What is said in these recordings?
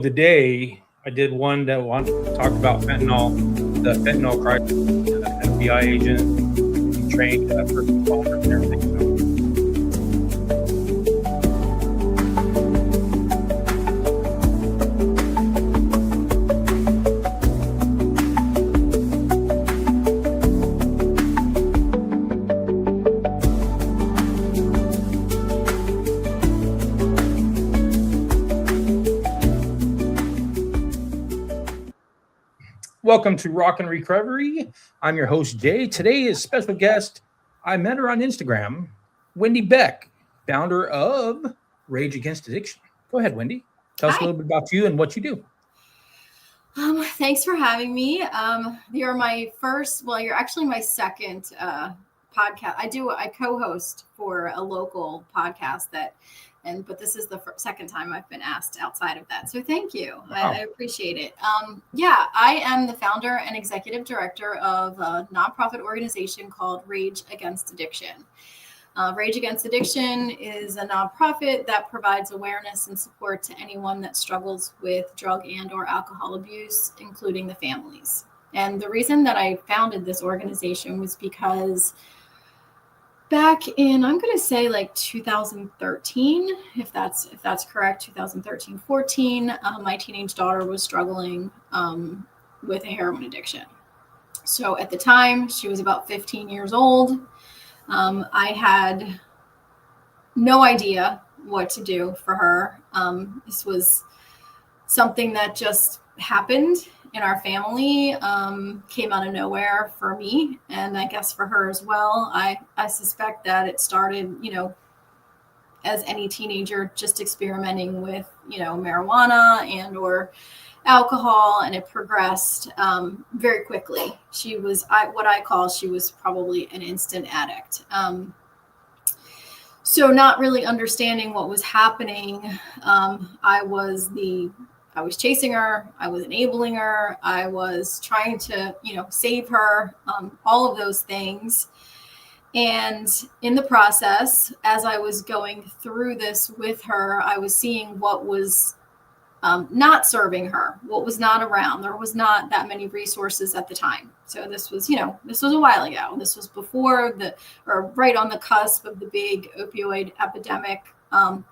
Today, I did one that wanted to talk about fentanyl, the fentanyl crisis, FBI agent, trained first responders and everything. Welcome to Rock and Recovery. I'm your host, Jay. Today is special guest. I met her on Instagram, Wendy Beck, founder of Rage Against Addiction. Go ahead, Wendy. Tell us a little bit about you and what you do. Thanks for having me. You're my first, you're actually my second podcast. I co-host for a local podcast but this is the second time I've been asked outside of that. So thank you. Wow. I appreciate it. I am the founder and executive director of a nonprofit organization called Rage Against Addiction. Rage Against Addiction is a nonprofit that provides awareness and support to anyone that struggles with drug and or alcohol abuse, including the families. And the reason that I founded this organization was because back in, I'm going to say 2013, if that's correct, 2013, 14, my teenage daughter was struggling with a heroin addiction. So at the time, she was about 15 years old. I had no idea what to do for her. This was something that just happened in our family, came out of nowhere for me, and I guess for her as well. I suspect that it started, as any teenager, just experimenting with, marijuana and or alcohol, and it progressed very quickly. She was she was probably an instant addict. So not really understanding what was happening, I was chasing her, I was enabling her, I was trying to, save her, all of those things. And in the process, as I was going through this with her, I was seeing what was not serving her, what was not around. There was not that many resources at the time. So this was a while ago. This was before right on the cusp of the big opioid epidemic,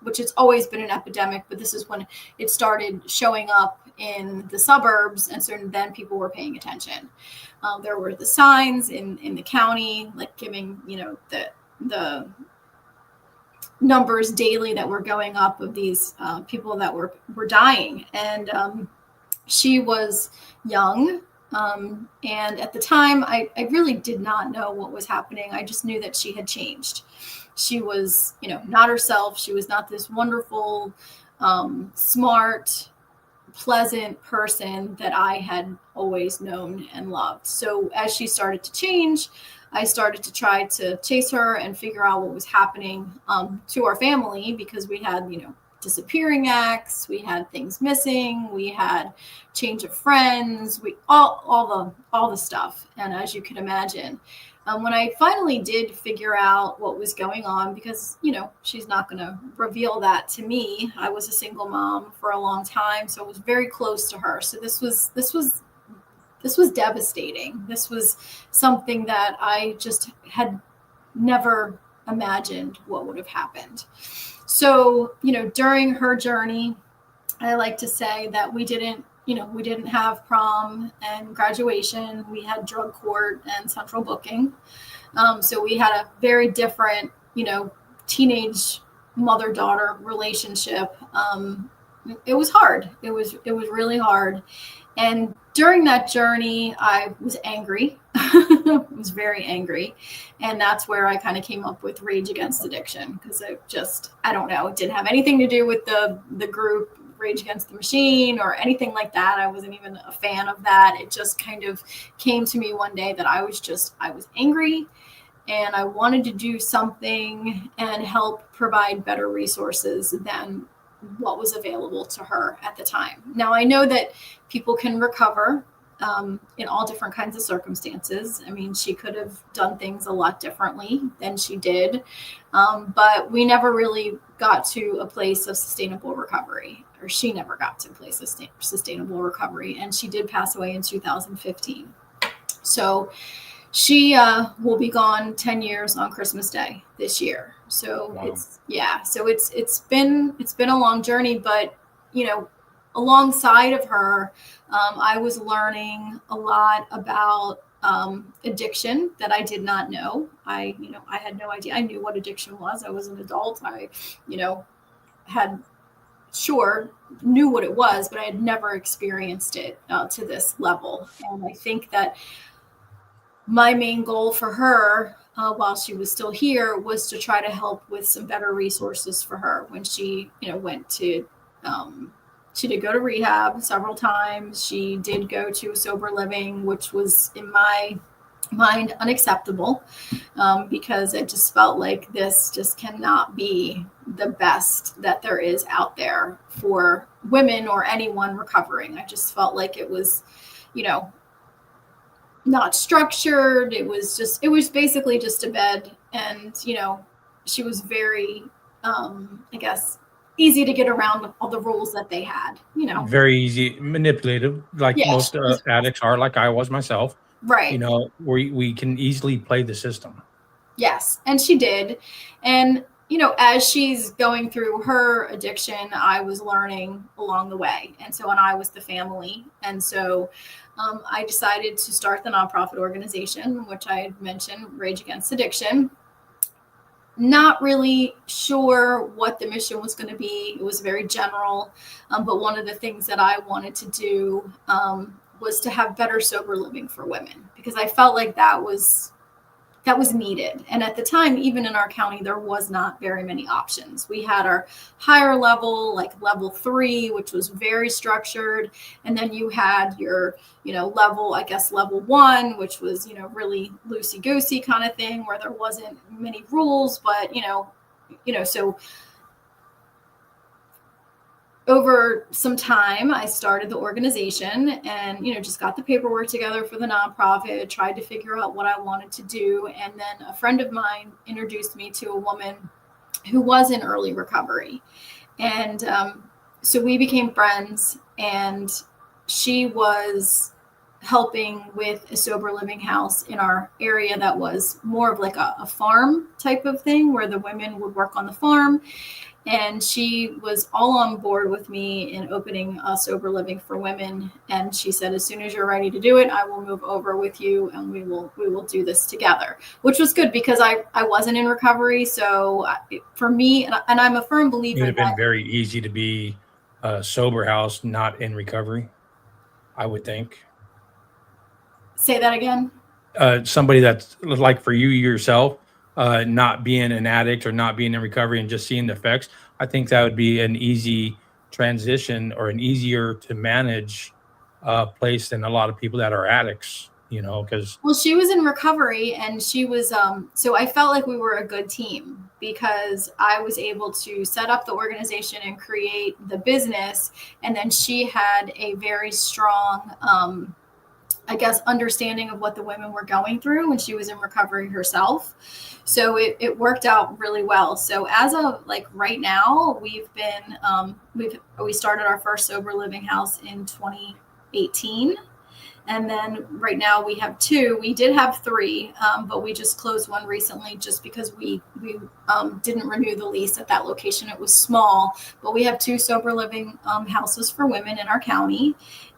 which has always been an epidemic, but this is when it started showing up in the suburbs. And so then people were paying attention. There were the signs in the county, giving, the numbers daily that were going up of these people that were dying. And she was young. And at the time, I really did not know what was happening. I just knew that she had changed. She was, not herself. She was not this wonderful, smart, pleasant person that I had always known and loved. So as she started to change, I started to try to chase her and figure out what was happening to our family, because we had, disappearing acts, we had things missing, we had change of friends, we all the stuff. And as you can imagine, when I finally did figure out what was going on, because, she's not going to reveal that to me. I was a single mom for a long time, so I was very close to her. So this was devastating. This was something that I just had never imagined what would have happened. So, during her journey, I like to say that we didn't have prom and graduation. We had drug court and central booking. So we had a very different, teenage mother-daughter relationship. It was hard. It was really hard. And during that journey, I was angry. I was very angry. And that's where I kind of came up with Rage Against Addiction, because I don't know, it didn't have anything to do with the group Rage Against the Machine or anything like that. I wasn't even a fan of that. It just kind of came to me one day that I was angry, and I wanted to do something and help provide better resources than what was available to her at the time. Now, I know that people can recover in all different kinds of circumstances. I mean, she could have done things a lot differently than she did, but we never really got to a place of sustainable recovery. or she never got to place sustainable recovery, and she did pass away in 2015. So she will be gone 10 years on Christmas Day this year. So Wow. it's been a long journey, but alongside of her, I was learning a lot about addiction that I did not know. I had no idea. I knew what addiction was. I was an adult. I knew what it was, but I had never experienced it to this level. And I think that my main goal for her, while she was still here, was to try to help with some better resources for her when she, went to, she did go to rehab several times. She did go to sober living, which was in my mind unacceptable, because it just felt like this just cannot be the best that there is out there for women or anyone recovering. I just felt like it was, not structured. It was basically just a bed, and she was very I guess easy to get around all the rules that they had. Very easy, manipulative, like most addicts are, like I was myself. Right. We can easily play the system. Yes, and she did. And as she's going through her addiction, I was learning along the way. And I was the family. And so I decided to start the nonprofit organization, which I had mentioned, Rage Against Addiction. Not really sure what the mission was going to be. It was very general. But one of the things that I wanted to do was to have better sober living for women, because I felt like that was needed. And at the time, even in our county, there was not very many options. We had our higher level, like level 3, which was very structured. And then you had your, level 1, which was, really loosey-goosey kind of thing, where there wasn't many rules, but, so over some time, I started the organization and, just got the paperwork together for the nonprofit, tried to figure out what I wanted to do. And then a friend of mine introduced me to a woman who was in early recovery. And so we became friends, and she was helping with a sober living house in our area that was more of like a farm type of thing, where the women would work on the farm. And she was all on board with me in opening a sober living for women. And she said, as soon as you're ready to do it, I will move over with you, and we will do this together, which was good because I wasn't in recovery. So for me, and I'm a firm believer, it would have been very easy to be a sober house, not in recovery, I would think. Say that again. Somebody that's like for you yourself, not being an addict or not being in recovery and just seeing the effects, I think that would be an easy transition or an easier to manage place than a lot of people that are addicts, because. Well, she was in recovery, and she was, so I felt like we were a good team because I was able to set up the organization and create the business. And then she had a very strong, understanding of what the women were going through when she was in recovery herself. So it worked out really well. So as of right now, we've been, we started our first sober living house in 2018. And then right now we have 2. We did have 3, but we just closed one recently just because we didn't renew the lease at that location. It was small, but we have 2 sober living houses for women in our county,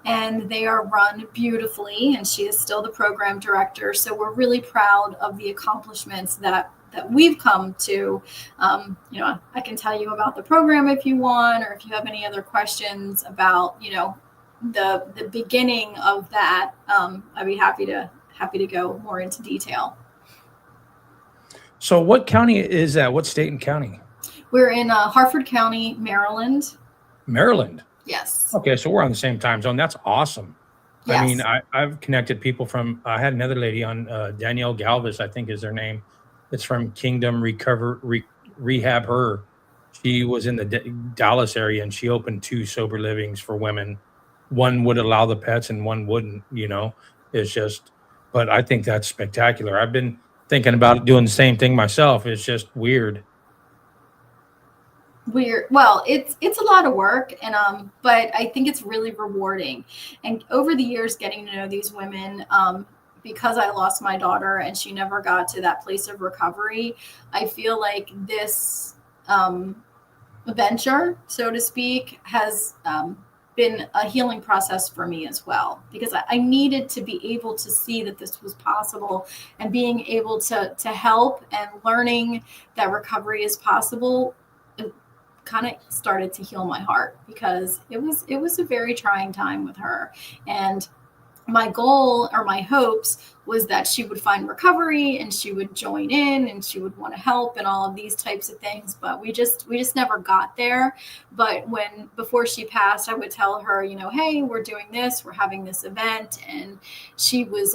and they are run beautifully. And she is still the program director. So we're really proud of the accomplishments that we've come to. I can tell you about the program if you want, or if you have any other questions about, the beginning of that, I'd be happy to go more into detail. So what county is that? What state and county? We're in Harford County, Maryland. Maryland. Yes. Okay, so we're on the same time zone. That's awesome. Yes. I mean, I've connected people from. I had another lady on, Danielle Galvis, I think is her name. It's from Kingdom Rehab. She was in the Dallas area, and she opened 2 sober livings for women. One would allow the pets and one wouldn't, it's just, but I think that's spectacular. I've been thinking about doing the same thing myself. It's just weird. it's a lot of work, and but I think it's really rewarding. And over the years, getting to know these women, because I lost my daughter and she never got to that place of recovery, I feel like this venture, so to speak, has been a healing process for me as well, because I needed to be able to see that this was possible, and being able to help and learning that recovery is possible kind of started to heal my heart, because it was a very trying time with her. And my goal, or my hopes, was that she would find recovery and she would join in and she would want to help and all of these types of things, but we just never got there. But before she passed, I would tell her, hey, we're doing this, we're having this event, and she was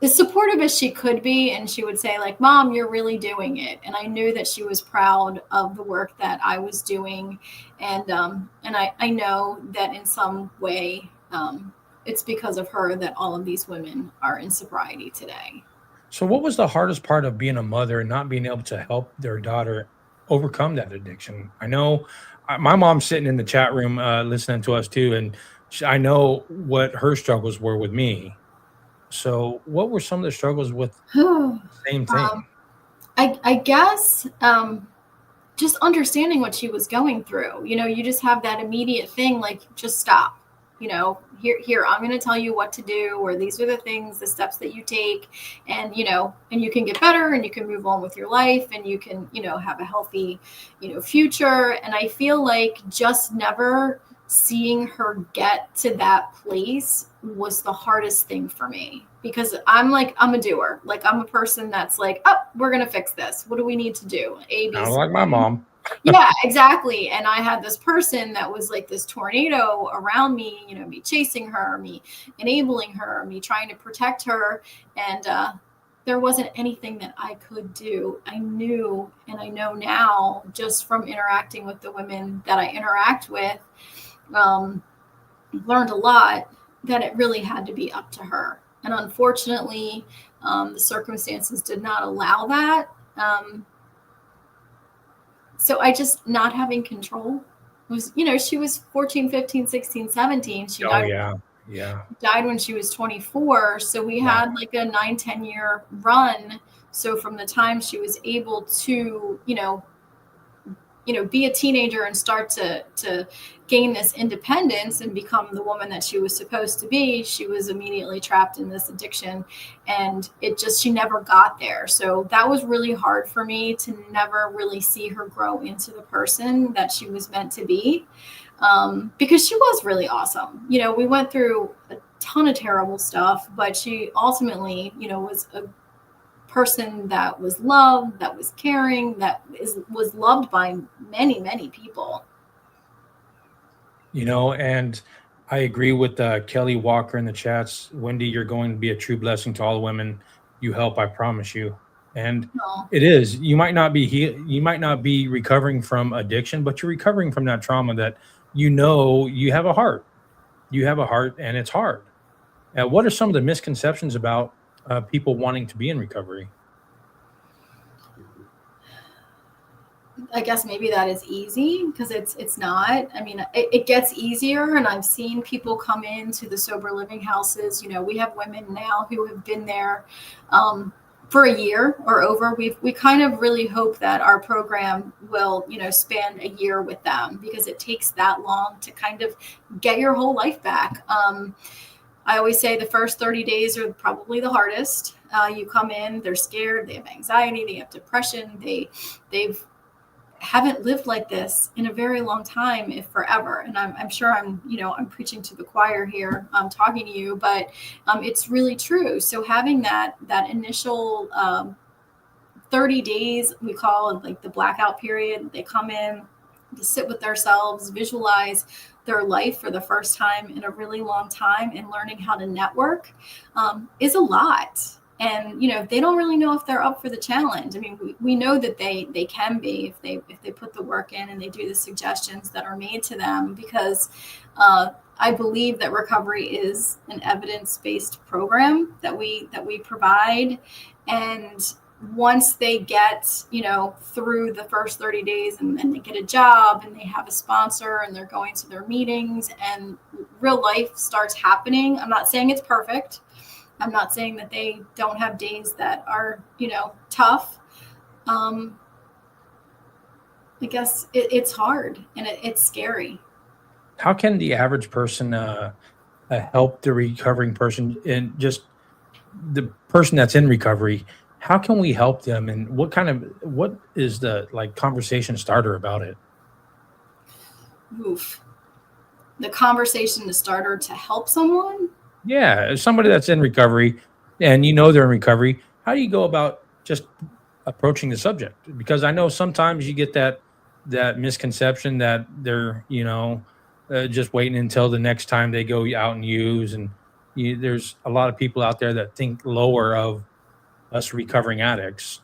as supportive as she could be, and she would say, like, Mom, you're really doing it. And I knew that she was proud of the work that I was doing. And I know that in some way, it's because of her that all of these women are in sobriety today. So, what was the hardest part of being a mother and not being able to help their daughter overcome that addiction? I know my mom's sitting in the chat room listening to us too, and I know what her struggles were with me. So, what were some of the struggles with the same thing? I guess just understanding what she was going through. You just have that immediate thing, like, just stop. Here, I'm going to tell you what to do, or these are the steps that you take, and and you can get better, and you can move on with your life, and you can have a healthy future. And I feel like just never seeing her get to that place was the hardest thing for me, because I'm a doer. Like, I'm a person that's like, oh, we're going to fix this. What do we need to do? A, B, Sounds C, like my mom. yeah, exactly. And I had this person that was like this tornado around me, me chasing her, me enabling her, me trying to protect her. And there wasn't anything that I could do. I knew, and I know now, just from interacting with the women that I interact with, learned a lot, that it really had to be up to her. And unfortunately, the circumstances did not allow that. So I just not having control was, she was 14, 15, 16, 17. She Oh yeah, yeah. died when she was 24. So we Wow. had like a 9-10 year run. So from the time she was able to, be a teenager and start to gain this independence and become the woman that she was supposed to be, she was immediately trapped in this addiction, and she never got there. So that was really hard for me, to never really see her grow into the person that she was meant to be, because she was really awesome. We went through a ton of terrible stuff, but she ultimately, was a person that was loved, that was caring, was loved by many, many people. And I agree with Kelly Walker in the chats. Wendy, you're going to be a true blessing to all the women you help. I promise you. And Oh, it is. You might not be recovering from addiction, but you're recovering from that trauma that you have a heart. You have a heart, and it's hard. What are some of the misconceptions about people wanting to be in recovery? I guess maybe that is easy, because it's not. I mean, it gets easier, and I've seen people come into the sober living houses. We have women now who have been there for a year or over. We kind of really hope that our program will span a year with them, because it takes that long to kind of get your whole life back. I always say the first 30 days are probably the hardest. You come in, they're scared, they have anxiety, they have depression, they've haven't lived like this in a very long time, if forever. And I'm sure I'm preaching to the choir here. I'm talking to you, but it's really true. So having that initial 30 days, we call it like the blackout period. They come in to sit with themselves, visualize their life for the first time in a really long time, and learning how to network is a lot. And they don't really know if they're up for the challenge. I mean, we know that they can be, if they put the work in and they do the suggestions that are made to them, because I believe that recovery is an evidence-based program that we provide. And once they get, through the first 30 days and then they get a job and they have a sponsor and they're going to their meetings and real life starts happening. I'm not saying it's perfect. I'm not saying that they don't have days that are, tough. I guess it's hard and it's scary. How can the average person help the recovering person, and just the person that's in recovery? How can we help them, and what is the conversation starter about it? Oof. The conversation starter to help someone? Yeah, as somebody that's in recovery and they're in recovery, how do you go about just approaching the subject? Because I know sometimes you get that misconception that they're just waiting until the next time they go out and use, and there's a lot of people out there that think lower of us recovering addicts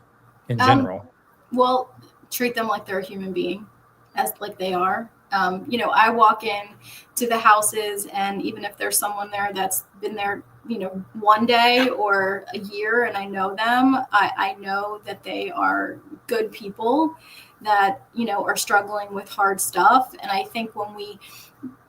in general. Well, treat them like they're a human being, as like they are. I walk in to the houses, and even if there's someone there that's been there, one day or a year, and I know them, I know that they are good people that, are struggling with hard stuff. And I think when we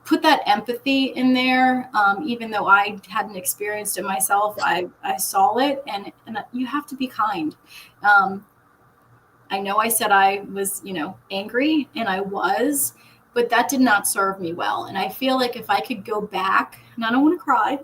put that empathy in there, even though I hadn't experienced it myself, I saw it, and you have to be kind. I know I said I was, angry, and I was, but that did not serve me well. And I feel like if I could go back, and I don't want to cry,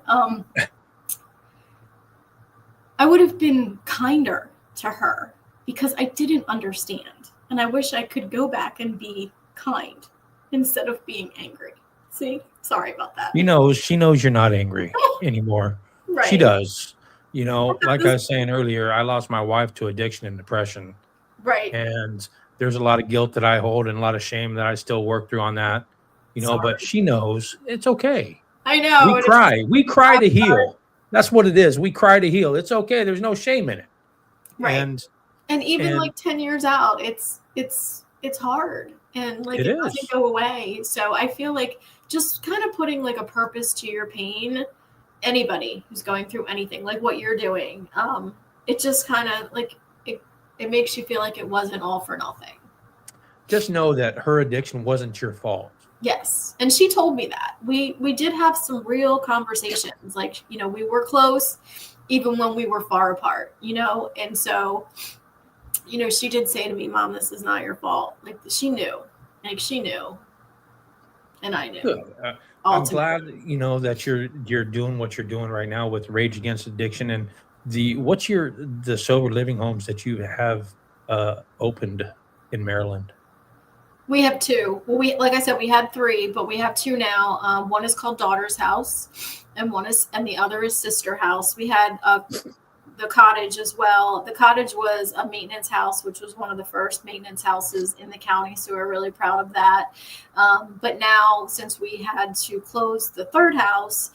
I would have been kinder to her because I didn't understand. And I wish I could go back and be kind instead of being angry. See, sorry about that. She knows you're not angry anymore. Right. She does. Like I was saying earlier, I lost my wife to addiction and depression. Right. And there's a lot of guilt that I hold and a lot of shame that I still work through on that. But she knows it's okay. I know. We cry to heal. That's what it is. We cry to heal. It's okay. There's no shame in it. Right. And even 10 years out, it's hard. And it doesn't go away. So I feel like just kind of putting a purpose to your pain, anybody who's going through anything, like what you're doing, it just kind of it makes you feel like it wasn't all for nothing. Just know that her addiction wasn't your fault. Yes. And she told me that. We did have some real conversations. We were close even when we were far apart, and so, she did say to me, Mom, this is not your fault. She knew. She knew. And I knew. Good. I'm glad, that you're doing what you're doing right now with Rage Against Addiction. And what's the sober living homes that you have opened in Maryland? We have two. Well, like I said, we had three, but we have two now. One is called Daughter's House, and the other is Sister House. We had the cottage as well. The cottage was a maintenance house, which was one of the first maintenance houses in the county. So we're really proud of that. But now, since we had to close the third house,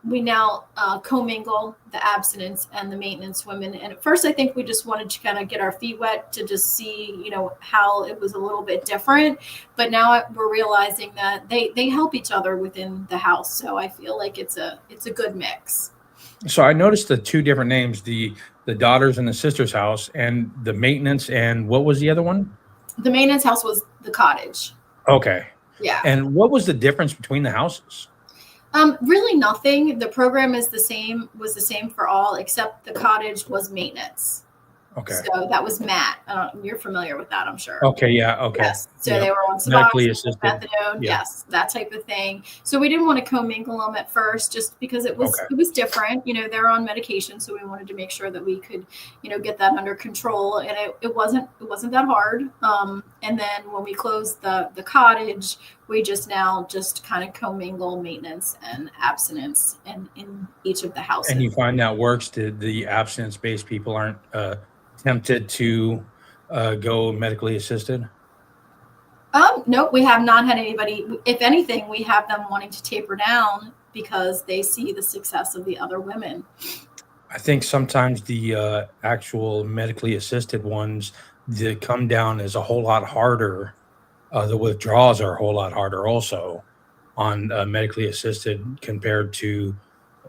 we now commingle the abstinence and the maintenance women. And at first, I think we just wanted to kind of get our feet wet to just see, how it was a little bit different. But now we're realizing that they help each other within the house. So I feel like it's a good mix. So I noticed the two different names, the Daughters and the Sisters House, and the maintenance, and what was the other one? The maintenance house was the cottage. Okay. Yeah. And what was the difference between the houses? Really nothing. The program was the same for all, except the cottage was maintenance. Okay. So that was Matt. You're familiar with that, I'm sure. Okay. Yeah. Okay. Yes. So they were on medically Suboxone, assisted. methadone. Yeah. Yes, that type of thing. So we didn't want to commingle them at first, just because it was different. They're on medication, so we wanted to make sure that we could, get that under control. And it wasn't that hard. And then when we closed the cottage, we just kind of commingle maintenance and abstinence in each of the houses. And you find that works. The abstinence-based people aren't tempted to go medically assisted? Nope, we have not had anybody. If anything, we have them wanting to taper down because they see the success of the other women. I think sometimes the actual medically assisted ones, the come down is a whole lot harder. The withdrawals are a whole lot harder also on medically assisted compared to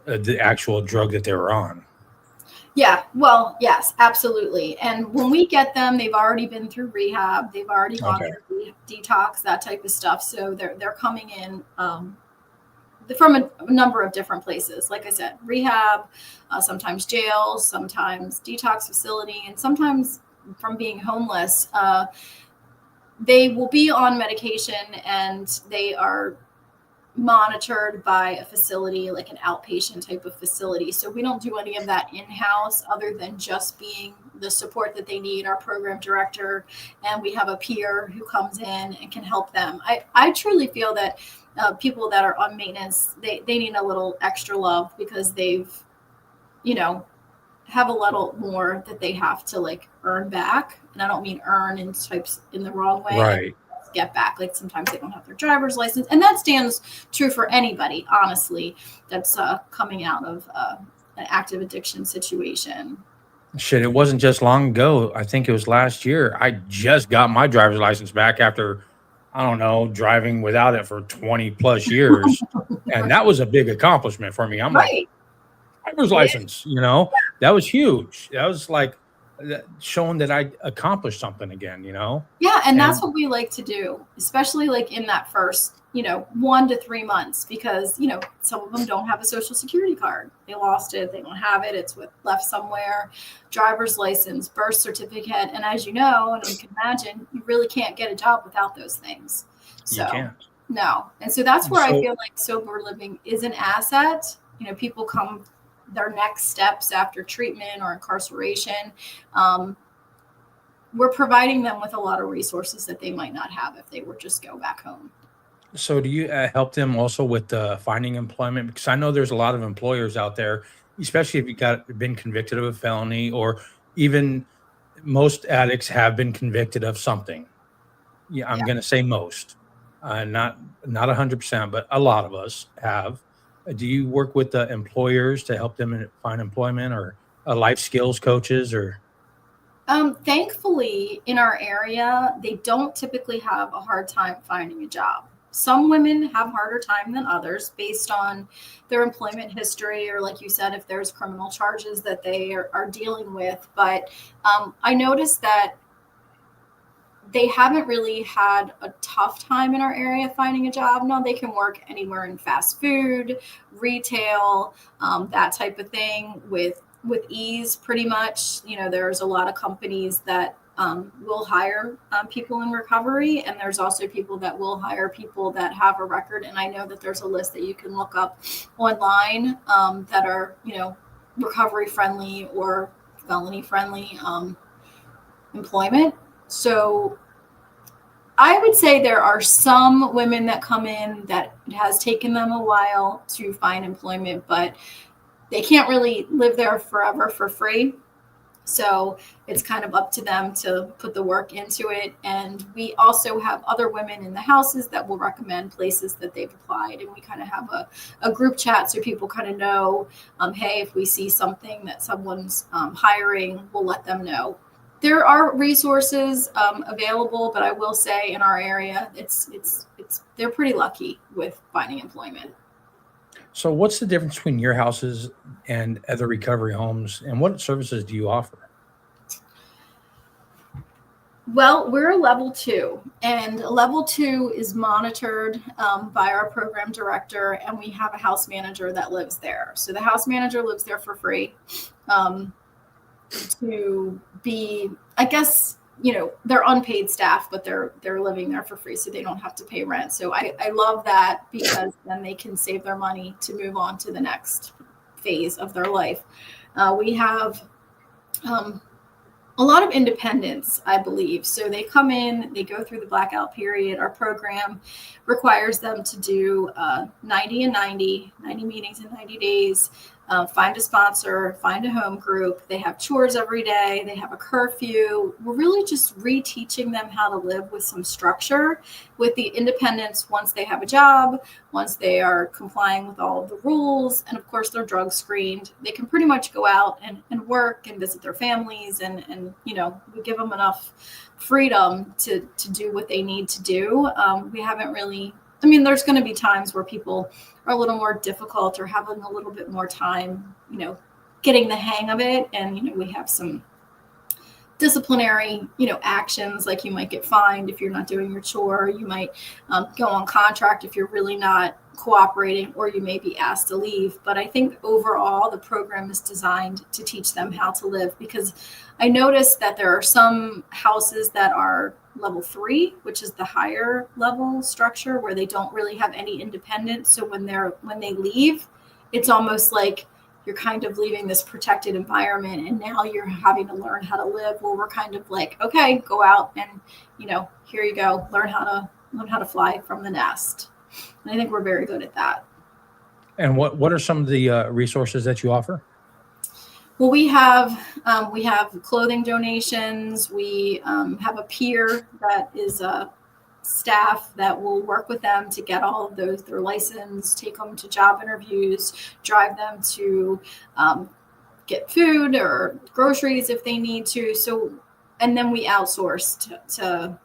the actual drug that they were on. Yeah, well, yes, absolutely. And when we get them, they've already been through rehab, they've already gone Okay. through detox, that type of stuff. So they're coming in from a number of different places. Like I said, rehab, sometimes jail, sometimes detox facility, and sometimes from being homeless. They will be on medication and they are monitored by a facility, like an outpatient type of facility. So we don't do any of that in-house other than just being the support that they need, our program director, and we have a peer who comes in and can help them. I truly feel that people that are on maintenance, they need a little extra love because they've, you know, have a little more that they have to like earn back. And I don't mean earn in types in the wrong way. Right. Get back. Like sometimes they don't have their driver's license, and that stands true for anybody, honestly, that's coming out of an active addiction situation. Shit, it wasn't just long ago. I think it was last year. I just got my driver's license back after, I don't know, driving without it for 20 plus years. And that was a big accomplishment for me. I'm like, Right. driver's It is. license, that was huge. That was like showing that I accomplished something again, Yeah, and that's And what we like to do, especially like in that first, 1 to 3 months, because some of them don't have a social security card. They lost it, they don't have it, it's left somewhere. Driver's license, birth certificate, and as you know, and you can imagine, you really can't get a job without those things. you So can't. no, and so that's where I So, feel like sober living is an asset. People come their next steps after treatment or incarceration. Um, we're providing them with a lot of resources that they might not have if they were just go back home. so do you help them also with finding employment? Because I know there's a lot of employers out there, especially if you got been convicted of a felony, or even most addicts have been convicted of something. Yeah, I'm Yeah. going to say most, not 100%, but a lot of us have. Do you work with the employers to help them find employment, or life skills coaches, or Thankfully, in our area, they don't typically have a hard time finding a job. Some women have harder time than others based on their employment history, or like you said, if there's criminal charges that they are dealing with. But I noticed that they haven't really had a tough time in our area finding a job. No, they can work anywhere in fast food, retail, that type of thing with ease. Pretty much, there's a lot of companies that will hire people in recovery, and there's also people that will hire people that have a record. And I know that there's a list that you can look up online that are recovery friendly or felony friendly employment. So I would say there are some women that come in that it has taken them a while to find employment, but they can't really live there forever for free. So it's kind of up to them to put the work into it. And we also have other women in the houses that will recommend places that they've applied. And we kind of have a group chat so people kind of know, hey, if we see something that someone's hiring, we'll let them know. There are resources available, but I will say in our area, they're pretty lucky with finding employment. so what's the difference between your houses and other recovery homes, and what services do you offer? Well, we're a level 2, and level 2 is monitored by our program director, and we have a house manager that lives there. So the house manager lives there for free. To be, I guess, they're unpaid staff, but they're living there for free, so they don't have to pay rent. So I love that, because then they can save their money to move on to the next phase of their life. We have a lot of independence, I believe. So they come in, they go through the blackout period. Our program requires them to do 90 meetings in 90 days, find a sponsor, find a home group. They have chores every day. They have a curfew. We're really just reteaching them how to live with some structure, with the independence once they have a job, once they are complying with all of the rules. And of course, they're drug screened. They can pretty much go out and work and visit their families. And we give them enough freedom to do what they need to do. We haven't really, there's going to be times where people are a little more difficult or having a little bit more time, getting the hang of it. And, we have some disciplinary, actions, like you might get fined if you're not doing your chore. You might go on contract if you're really not cooperating, or you may be asked to leave. But I think overall the program is designed to teach them how to live, because I noticed that there are some houses that are level 3, which is the higher level structure, where they don't really have any independence. So when they leave, it's almost like you're kind of leaving this protected environment, and now you're having to learn how to live. Well, we're kind of like, okay, go out and, here you go, learn how to fly from the nest. And I think we're very good at that. And what are some of the resources that you offer? Well, we have clothing donations. We have a peer that is a staff that will work with them to get all of their license, take them to job interviews, drive them to get food or groceries if they need to. So, and then we outsource to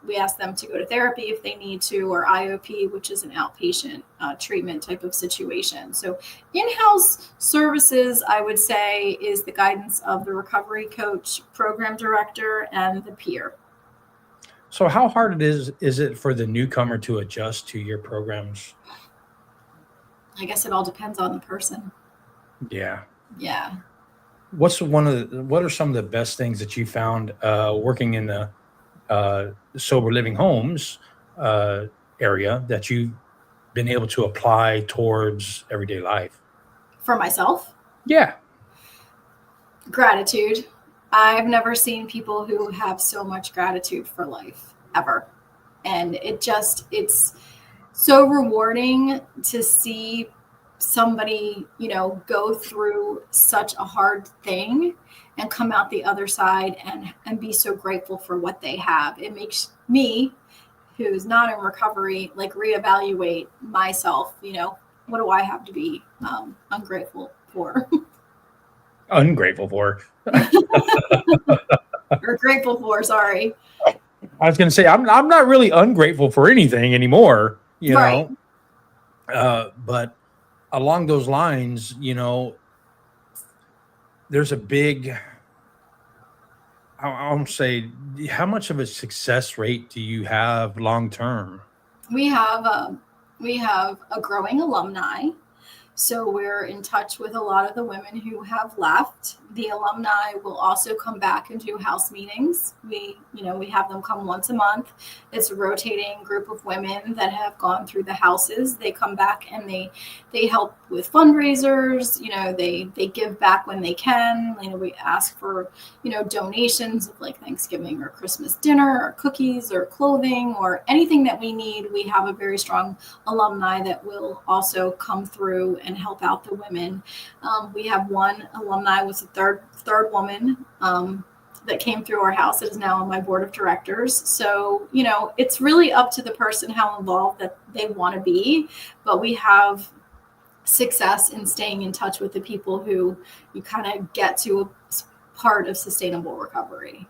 we ask them to go to therapy if they need to, or IOP, which is an outpatient treatment type of situation. So in-house services, I would say, is the guidance of the recovery coach, program director, and the peer. So how hard is it for the newcomer to adjust to your programs? I guess it all depends on the person. Yeah. Yeah. What are some of the best things that you found working in the sober living homes area that you've been able to apply towards everyday life? For myself? Yeah. Gratitude. I've never seen people who have so much gratitude for life ever. And it's so rewarding to see somebody, go through such a hard thing and come out the other side and be so grateful for what they have. It makes me, who's not in recovery, like reevaluate myself. What do I have to be ungrateful for? Ungrateful for. Or grateful for, sorry. I was going to say, I'm not really ungrateful for anything anymore, Right. But along those lines, there's a big, I'll say, how much of a success rate do you have long term? We have a growing alumni. So we're in touch with a lot of the women who have left. The alumni will also come back and do house meetings. We have them come once a month. It's a rotating group of women that have gone through the houses. They come back and they help with fundraisers. They give back when they can. We ask for, donations of like Thanksgiving or Christmas dinner or cookies or clothing or anything that we need. We have a very strong alumni that will also come through and help out the women. We have one alumni, was the third woman that came through our house, that is now on my board of directors. So, it's really up to the person how involved that they want to be, but we have success in staying in touch with the people who you kind of get to a part of sustainable recovery.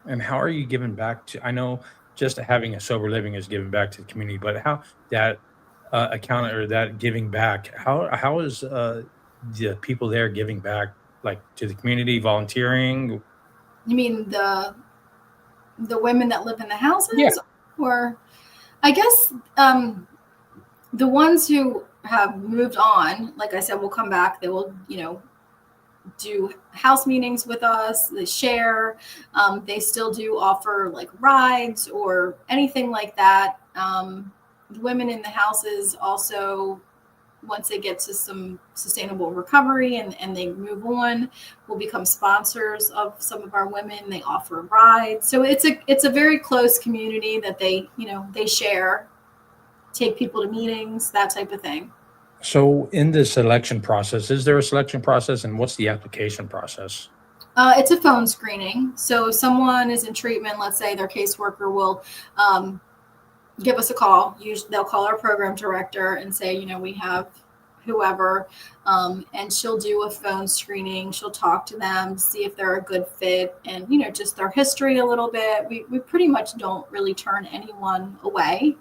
And how are you giving back to, I know just having a sober living is giving back to the community, but how that account or that giving back, how is the people there giving back, like to the community, volunteering? You mean the women that live in the houses? Yeah. Or I guess the ones who have moved on, like I said, will come back. They will, do house meetings with us. They share. They still do offer like rides or anything like that. The women in the houses also, once they get to some sustainable recovery and they move on, will become sponsors of some of our women. They offer rides. So it's a very close community that they share, take people to meetings, that type of thing. So in the selection process, is there a selection process, and what's the application process? It's a phone screening. So if someone is in treatment, let's say their caseworker will give us a call. Usually they'll call our program director and say, we have whoever, and she'll do a phone screening. She'll talk to them, see if they're a good fit, and just their history a little bit. We pretty much don't really turn anyone away.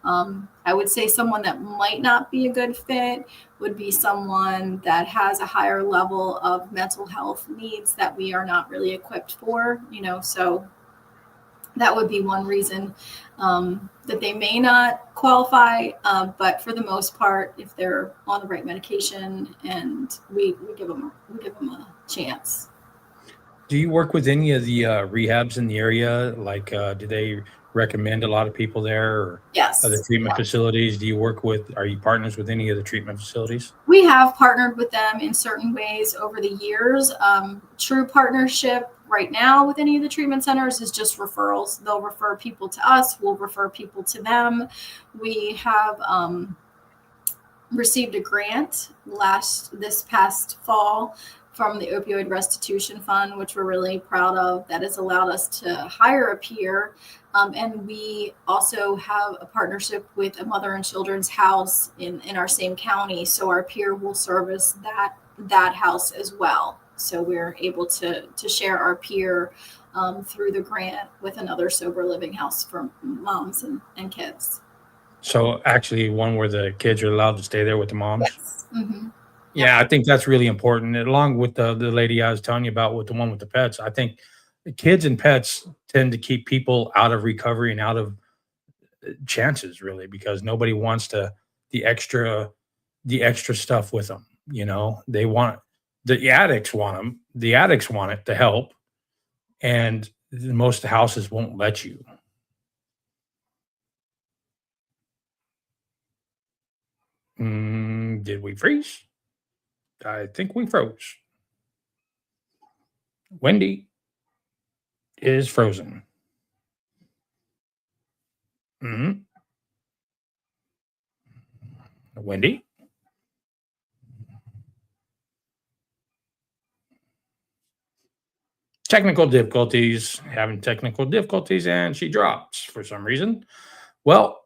I would say someone that might not be a good fit would be someone that has a higher level of mental health needs that we are not really equipped for, so that would be one reason that they may not qualify. But for the most part, if they're on the right medication, and we give them a chance. Do you work with any of the rehabs in the area? Like, do they recommend a lot of people there, or Yes. other treatment facilities? Are you partners with any of the treatment facilities? We have partnered with them in certain ways over the years. True partnership right now with any of the treatment centers is just referrals. They'll refer people to us. We'll refer people to them. We have received a grant this past fall from the Opioid Restitution Fund, which we're really proud of. That has allowed us to hire a peer. And we also have a partnership with a mother and children's house in our same county. So our peer will service that house as well. So we're able to share our peer through the grant with another sober living house for moms and kids. So actually one where the kids are allowed to stay there with the moms? Yes. Mm-hmm. Yeah, I think that's really important. And along with the lady I was telling you about, with the one with the pets, I think the kids and pets tend to keep people out of recovery and out of chances, really, because nobody wants the extra stuff with them. They want the addicts want them. The addicts want it to help, and most houses won't let you. Did we freeze? I think we froze. Wendy is frozen. hmm Wendy? Having technical difficulties, and she drops for some reason. Well,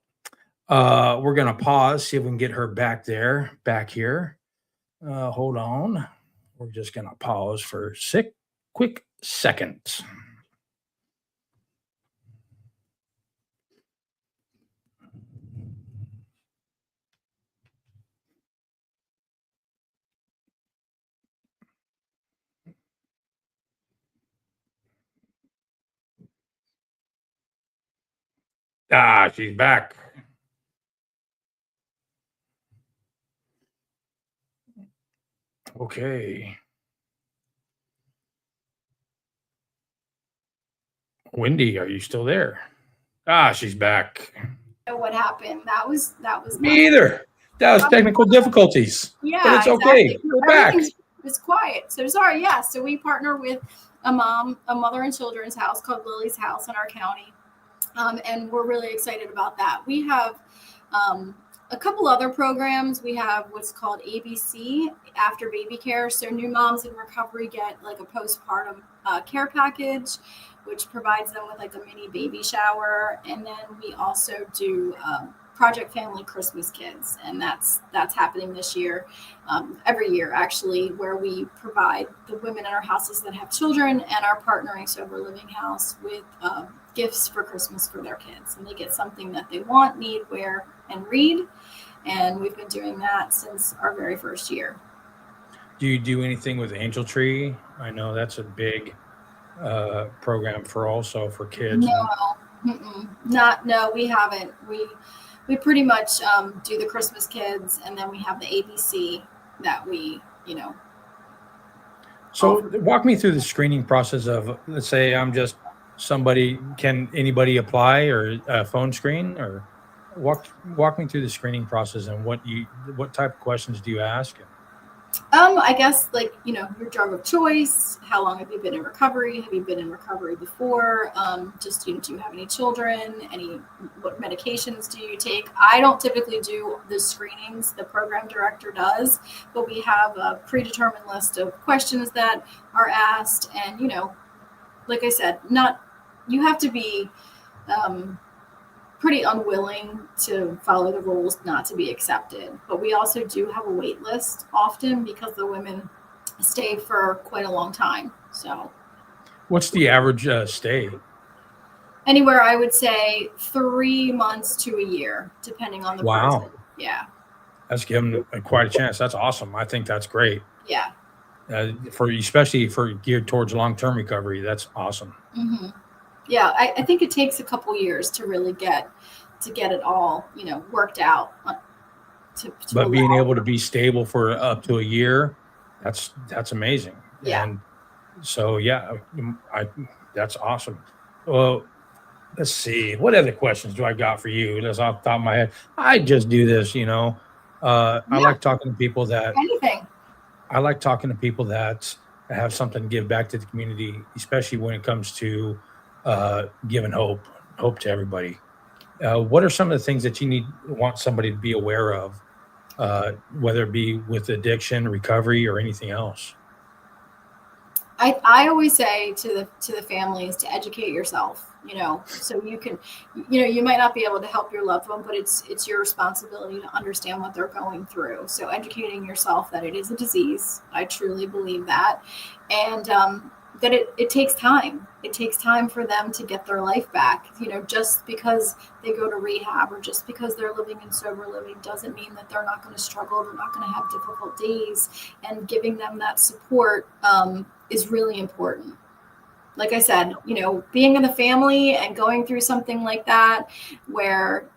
we're going to pause, see if we can get her back here. Hold on. We're just going to pause for quick seconds. She's back. Okay. Wendy, are you still there? She's back. What happened? That was Me either. That was technical difficulties. Yeah, but it's okay. Exactly. We're back. It's quiet. So sorry. Yeah. So we partner with a mother and children's house called Lily's House in our county. And we're really excited about that. We have a couple other programs. We have what's called ABC, After Baby Care. So new moms in recovery get like a postpartum care package, which provides them with like a mini baby shower. And then we also do Project Family Christmas Kids, and that's happening this year, every year actually, where we provide the women in our houses that have children and our partnering sober living house with gifts for Christmas for their kids, and they get something that they want, need, wear, and read. And we've been doing that since our very first year. Do you do anything with Angel Tree? I know that's a big program for kids. No, we haven't. We pretty much do the Christmas Kids, and then we have the ABC that we, So walk me through the screening process of, let's say I'm just somebody, can anybody apply, or phone screen, or walk me through the screening process and what type of questions do you ask? I guess your drug of choice, how long have you been in recovery? Have you been in recovery before? Just, do you have any children? What medications do you take? I don't typically do the screenings, the program director does, but we have a predetermined list of questions that are asked. And, like I said, you have to be, pretty unwilling to follow the rules not to be accepted. But we also do have a wait list often because the women stay for quite a long time. So what's the average stay? Anywhere, I would say 3 months to a year, depending on the Wow. person. Yeah. That's given quite a chance. That's awesome. I think that's great. Yeah. Especially for geared towards long-term recovery. That's awesome. Hmm. Yeah. I think it takes a couple years to really get it all, worked out to But being allow. able to be stable for up to a year, that's amazing. Yeah. And so, yeah, that's awesome. Well, let's see. What other questions do I got for you? That's off the top of my head. I just do this, I Yeah. like talking to people that Anything. I like talking to people that have something to give back to the community, especially when it comes to giving hope to everybody. What are some of the things that you want somebody to be aware of, whether it be with addiction, recovery, or anything else? I always say to the families to educate yourself, so you can, you might not be able to help your loved one, but it's your responsibility to understand what they're going through. So educating yourself that it is a disease. I truly believe that. And that it takes time. It takes time for them to get their life back. Just because they go to rehab or just because they're living in sober living doesn't mean that they're not going to struggle. They're not going to have difficult days, and giving them that support is really important. Like I said, being in the family and going through something like that where,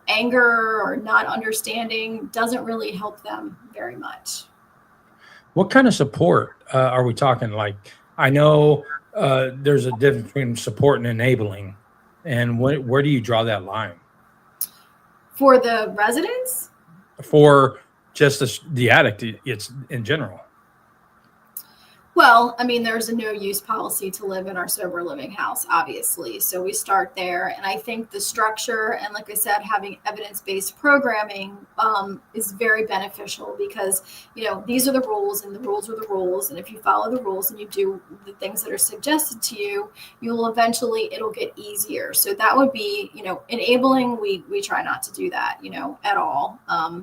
anger or not understanding doesn't really help them very much. What kind of support are we talking? Like, I know there's a difference between support and enabling, and where do you draw that line For the residents, for just the addict? It's in general. well, I mean, there's a no use policy to live in our sober living house, obviously. So we start there. And I think the structure, and like I said, having evidence based programming is very beneficial because, these are the rules and the rules are the rules. And if you follow the rules and you do the things that are suggested to you, it'll get easier. So that would be, enabling. We try not to do that, at all.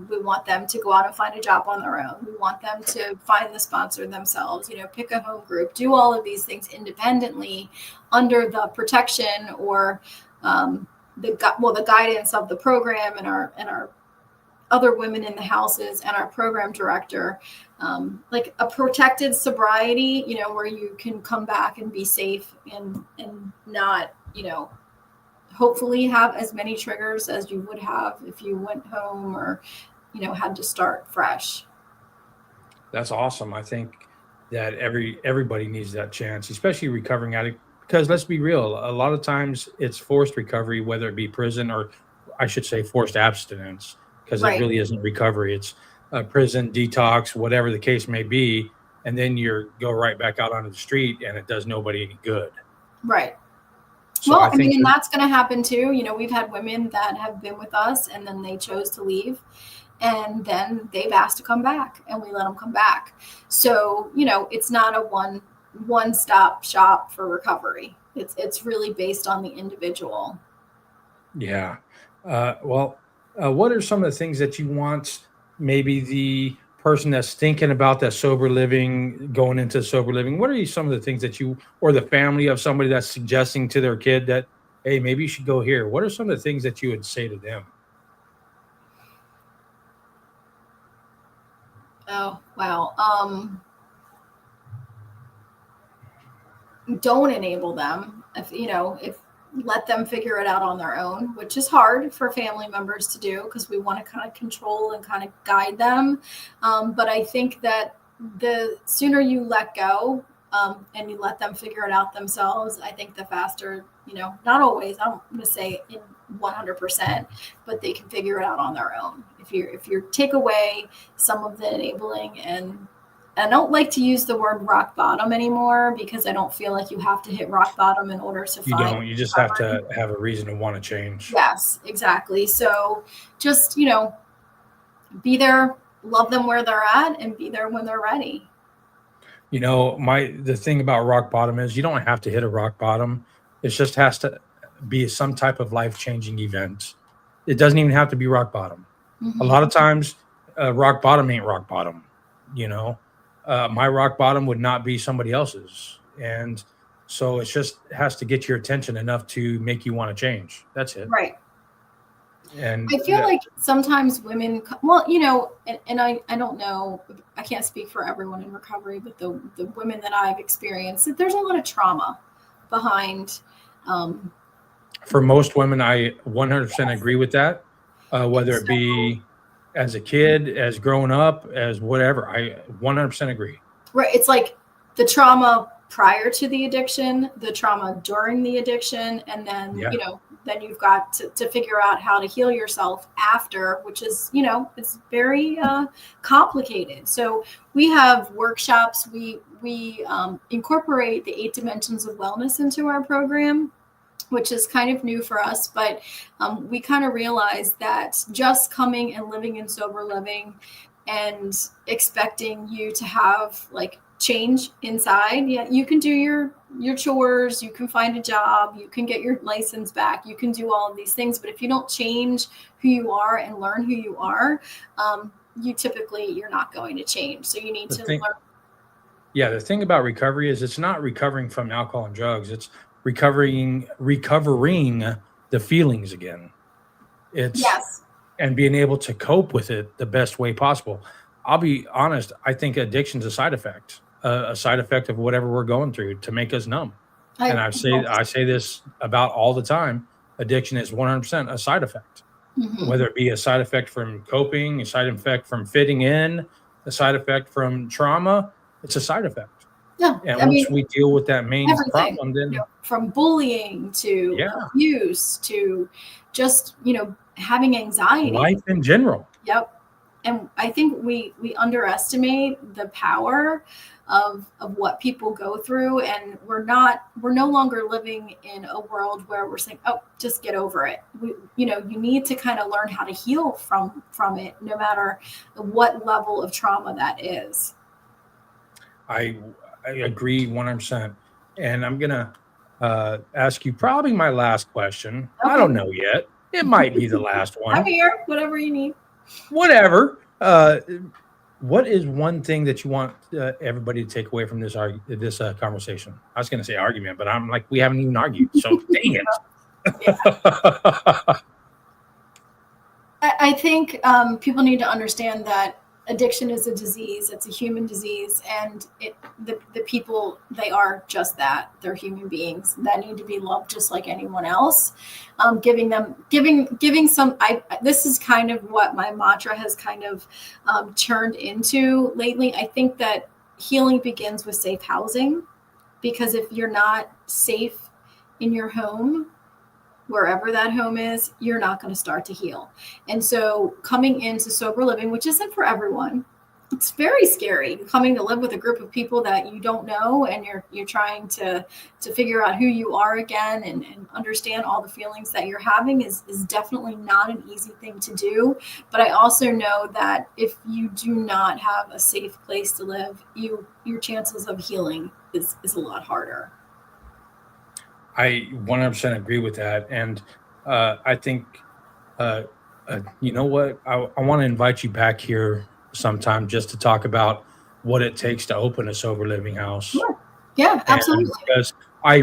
We want them to go out and find a job on their own. We want them to find the sponsor themselves, pick a home group, do all of these things independently under the protection or the guidance of the program and our other women in the houses and our program director, like a protected sobriety, where you can come back and be safe and not, hopefully have as many triggers as you would have if you went home or, had to start fresh. That's awesome. I think that everybody needs that chance, especially recovering addict. Because let's be real, a lot of times it's forced recovery, whether it be prison or I should say forced abstinence, because it Right. really isn't recovery. It's prison detox, whatever the case may be, and then you go right back out onto the street, and it does nobody any good. Right. So Well, I I mean, think and that, that's going to happen too. We've had women that have been with us and then they chose to leave and then they've asked to come back and we let them come back. So, it's not a one stop shop for recovery. It's really based on the individual. yeah. What are some of the things that you want maybe the person that's thinking about that sober living, going into sober living? What are some of the things that you or the family of somebody that's suggesting to their kid that, hey, maybe you should go here? What are some of the things that you would say to them? Oh, wow. Don't enable them. If let them figure it out on their own, which is hard for family members to do because we want to kind of control and kind of guide them. But I think that the sooner you let go and you let them figure it out themselves, I think the faster, not always, I'm going to say in 100%, but they can figure it out on their own. If you take away some of the enabling, and I don't like to use the word rock bottom anymore because I don't feel like you have to hit rock bottom in order to You find don't. You just have recovery. to have a reason to want to change. Yes, exactly. So just, be there, love them where they're at and be there when they're ready. The thing about rock bottom is you don't have to hit a rock bottom. It just has to be some type of life-changing event. It doesn't even have to be rock bottom. A Mm-hmm. lot of times, rock bottom ain't rock bottom. My rock bottom would not be somebody else's, and So it's just has to get your attention enough to make you want to change. That's it. Right. And I feel like sometimes women, well, and I don't know, I can't speak for everyone in recovery, but the women that I've experienced, that there's a lot of trauma behind. For most women, I 100% agree with that. Whether it So- be as a kid, as growing up, as whatever, I 100% agree. Right. It's like the trauma prior to the addiction, the trauma during the addiction, and then, Yeah. then you've got to figure out how to heal yourself after, which is, it's very complicated. So we have workshops. We incorporate the 8 dimensions of wellness into our program, which is kind of new for us, but we kind of realized that just coming and living in sober living and expecting you to have like change inside, yeah, you can do your chores, you can find a job, you can get your license back, you can do all of these things, but if you don't change who you are and learn who you are, you're not going to change. So you need to learn. Yeah, the thing about recovery is it's not recovering from alcohol and drugs, it's recovering the feelings again. It's and being able to cope with it the best way possible. I'll be honest, I think addiction's a side effect of whatever we're going through to make us numb. And I say this about all the time. Addiction is 100% a side effect, whether it be a side effect from coping, a side effect from fitting in, a side effect from trauma. It's a side effect. Yeah. And once we deal with that main problem, then from bullying to abuse to just, having anxiety. Life in general. Yep. And I think we underestimate the power of what people go through, and we're no longer living in a world where we're saying, oh, just get over it. You need to kind of learn how to heal from it, no matter what level of trauma that is. I agree 100%. And I'm going to ask you probably my last question. Okay. I don't know yet. It might be the last one. I'm here, whatever you need. Whatever. What is one thing that you want everybody to take away from this conversation? I was going to say argument, but I'm like, we haven't even argued. So dang it. I think people need to understand that addiction is a disease. It's a human disease, and the people, they are just that. They're human beings that need to be loved just like anyone else. Giving some. This is kind of what my mantra has kind of turned into lately. I think that healing begins with safe housing, because if you're not safe in your home, wherever that home is, you're not going to start to heal. And so coming into sober living, which isn't for everyone, it's very scary coming to live with a group of people that you don't know, and you're trying to figure out who you are again and understand all the feelings that you're having is definitely not an easy thing to do. But I also know that if you do not have a safe place to live, your chances of healing is a lot harder. I 100% agree with that. And I think, you know what? I want to invite you back here sometime just to talk about what it takes to open a sober living house. Sure. Yeah, absolutely. And because I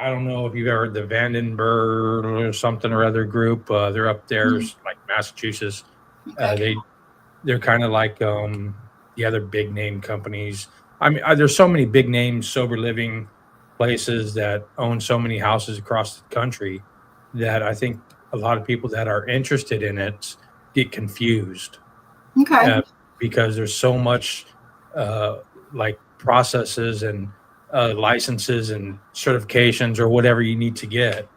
don't know if you've ever heard the Vandenberg or something or other group. They're up there, like Massachusetts. Okay. They're kind of like the other big name companies. I mean, there's so many big names sober living places that own so many houses across the country that I think a lot of people that are interested in it get confused. Okay. Because there's so much like processes and licenses and certifications or whatever you need to get,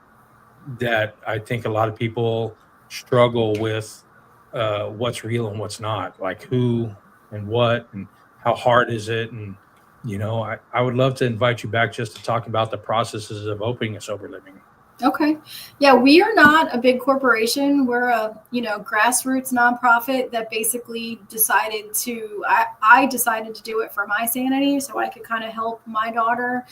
that I think a lot of people struggle with what's real and what's not, like who and what and how hard is it. And I would love to invite you back just to talk about the processes of opening a sober living. Okay. Yeah, we are not a big corporation. We're a, grassroots nonprofit that basically decided to, I decided to do it for my sanity so I could kind of help my daughter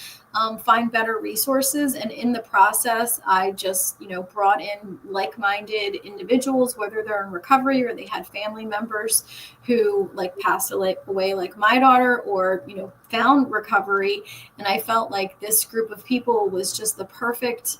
find better resources. And in the process, I just, brought in like-minded individuals, whether they're in recovery or they had family members who like passed away like my daughter, or, found recovery. And I felt like this group of people was just the perfect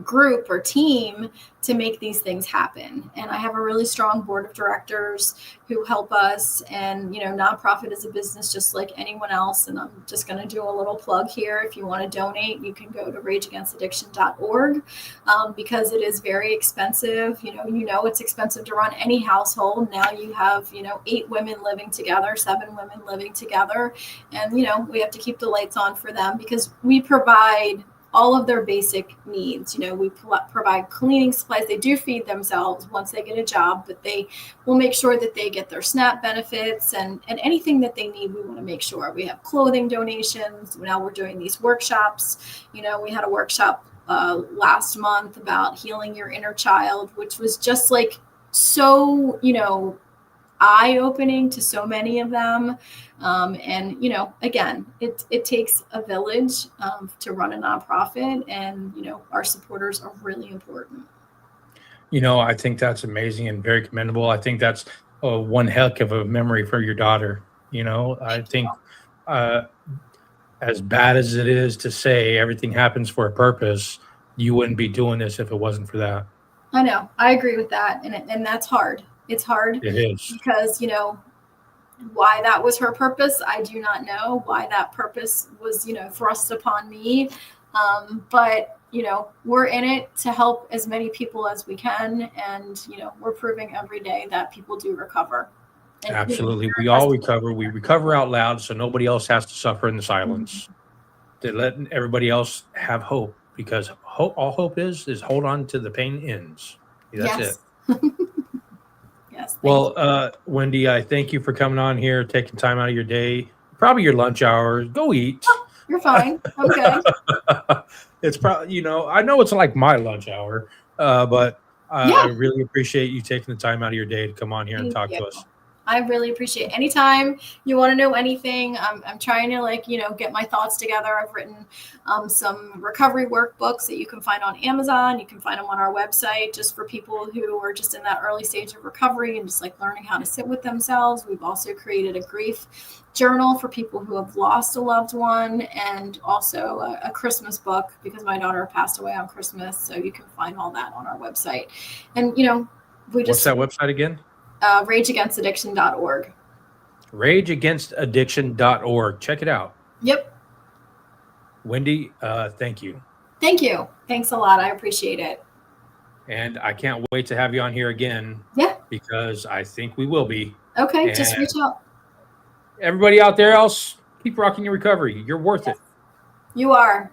group or team to make these things happen. And I have a really strong board of directors who help us. And, nonprofit is a business just like anyone else. And I'm just going to do a little plug here. If you want to donate, you can go to rageagainstaddiction.org because it is very expensive. It's expensive to run any household. Now you have, 8 women living together, 7 women living together. And, we have to keep the lights on for them because we provide all of their basic needs. We provide cleaning supplies. They do feed themselves once they get a job, but they will make sure that they get their SNAP benefits and anything that they need. We want to make sure we have clothing donations. Now we're doing these workshops. We had a workshop last month about healing your inner child, which was just like so, eye-opening to so many of them. And, again, it takes a village to run a nonprofit, and, our supporters are really important. I think that's amazing and very commendable. I think that's one heck of a memory for your daughter. I think as bad as it is to say everything happens for a purpose, you wouldn't be doing this if it wasn't for that. I know. I agree with that. And that's hard. It's hard It is. because, why that was her purpose, I do not know. Why that purpose was, thrust upon me. But, we're in it to help as many people as we can. And, we're proving every day that people do recover. And, Absolutely. We all recover. We recover out loud so nobody else has to suffer in the silence. To let everybody else have hope, because all hope is hold on to the pain ends. That's it. Yes. Well, Wendy, I thank you for coming on here, taking time out of your day, probably your lunch hour. Go eat. Oh, you're fine. I'm good. It's probably, I know it's like my lunch hour, but I really appreciate you taking the time out of your day to come on here and talk to us. I really appreciate it. Anytime you want to know anything, I'm trying to get my thoughts together. I've written some recovery workbooks that you can find on Amazon. You can find them on our website just for people who are just in that early stage of recovery and just like learning how to sit with themselves. We've also created a grief journal for people who have lost a loved one, and also a Christmas book because my daughter passed away on Christmas. So you can find all that on our website. And, what's that website again? rageagainstaddiction.org. Rageagainstaddiction.org. Check it out. Yep. Wendy, thank you. Thank you. Thanks a lot. I appreciate it. And I can't wait to have you on here again. Yeah. Because I think we will be. Okay. And just reach out. Everybody out there else, keep rocking your recovery. You're worth it. You are.